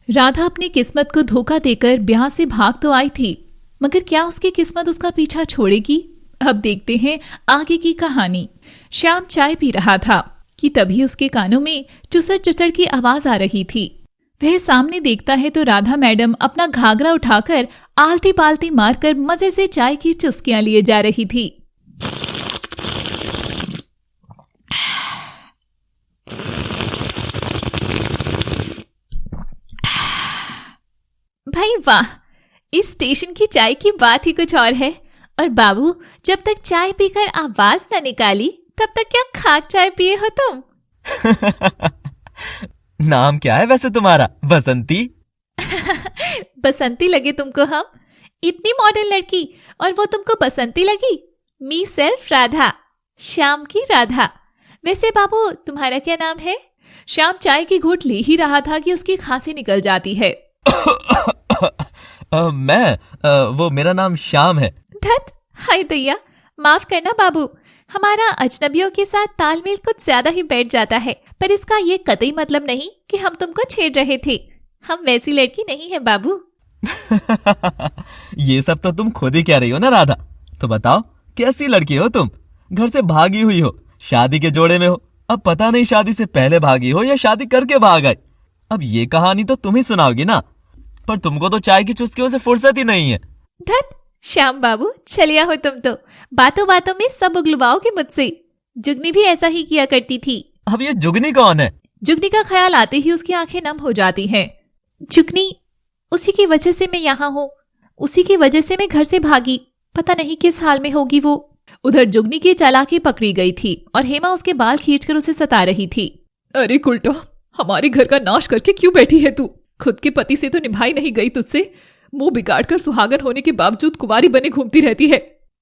राधा अपनी किस्मत को धोखा देकर ब्याह से भाग तो आई थी, मगर क्या उसकी किस्मत उसका पीछा छोड़ेगी? अब देखते हैं आगे की कहानी। श्याम चाय पी रहा था कि तभी उसके कानों में चुसड़ चुसड़ की आवाज आ रही थी। वह सामने देखता है तो राधा मैडम अपना घाघरा उठाकर आलती पालती मारकर मजे से चाय की चुस्कियां लिए जा रही थी। भाई वाह, इस स्टेशन की चाय की बात ही कुछ और है। और बाबू, जब तक चाय पीकर आवाज न निकाली तब तक क्या खाक चाय पिए हो तुम? नाम क्या है वैसे तुम्हारा? बसंती? बसंती लगे तुमको हम? इतनी मॉडर्न लड़की और वो तुमको बसंती लगी? मी सेल्फ राधा, श्याम की राधा। वैसे बाबू, तुम्हारा क्या नाम है? श्याम चाय की घूंट ले ही रहा था कि उसकी खांसी निकल जाती है। वो मेरा नाम श्याम है। धत, हाय दैया, माफ करना बाबू, हमारा अजनबियों के साथ तालमेल कुछ ज्यादा ही बैठ जाता है, पर इसका ये कतई मतलब नहीं कि हम तुमको छेड़ रहे थे। हम वैसी लड़की नहीं है बाबू। ये सब तो तुम खुद ही कह रही हो ना राधा। तो बताओ, कैसी लड़की हो तुम? घर से भागी हुई हो, शादी के जोड़े में हो। अब पता नहीं शादी से पहले भागी हो या शादी करके भाग आई। अब ये कहानी तो तुम ही सुनाओगी ना, पर तुमको तो चाय की चुस्कियों से फुर्सत ही नहीं है। धत, श्याम बाबू, चलिया हो तुम तो। बातों बातों में सब उगलवाओगे मुझसे। जुगनी भी ऐसा ही किया करती थी। अब ये जुगनी कौन है? जुगनी का ख्याल आते ही उसकी आंखें नम हो जाती हैं। जुगनी, उसी की वजह से मैं यहाँ हूँ, उसी की वजह से मैं घर से भागी। पता नहीं किस हाल में होगी वो। उधर जुगनी की चालाकी पकड़ी गई थी और हेमा उसके बाल खींचकर उसे सता रही थी। अरे कुलटा, हमारे घर का नाश करके क्यों बैठी है तू? खुद के पति से तो निभाई नहीं गई तुझसे। मुंह बिगाड़कर सुहागन होने के बावजूद कुंवारी बने घूमती रहती है।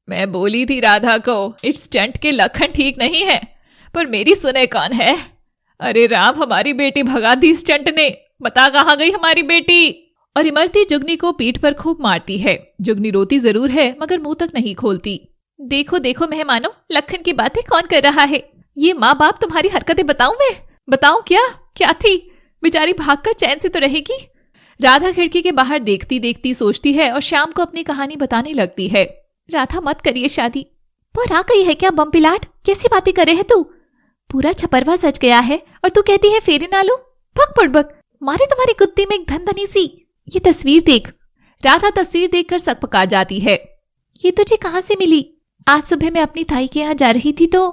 मैं बोली थी राधा को, इस स्टंट के लक्षण ठीक नहीं है, पर मेरी सुने कौन है? अरे राम, हमारी बेटी भगा दी स्टंट ने। बता कहाँ गई हमारी बेटी? और इमरती जुगनी को पीठ पर खूब मारती है। जुगनी रोती जरूर है मगर मुंह तक नहीं खोलती। देखो देखो मेहमानों, लखन की बातें कौन कर रहा है? ये माँ बाप तुम्हारी हरकतें बताऊं मैं? बताऊं क्या थी? बेचारी भागकर चैन से तो रहेगी। राधा खिड़की के बाहर देखती देखती सोचती है और श्याम को अपनी कहानी बताने लगती है। राधा, मत करिए शादी। पर आ गई है क्या बम पिलाट? कैसी बातें करे है तू? पूरा छपरवा सज गया है और तू कहती है फेरे ना लो? भग पड़बक, मारे तुम्हारी कुत्ती में एक धनधनी सी। ये तस्वीर देख। राधा तस्वीर देखकर सकपका जाती है। ये तुझे कहाँ से मिली? आज सुबह मैं अपनी ताई के यहाँ जा रही थी तो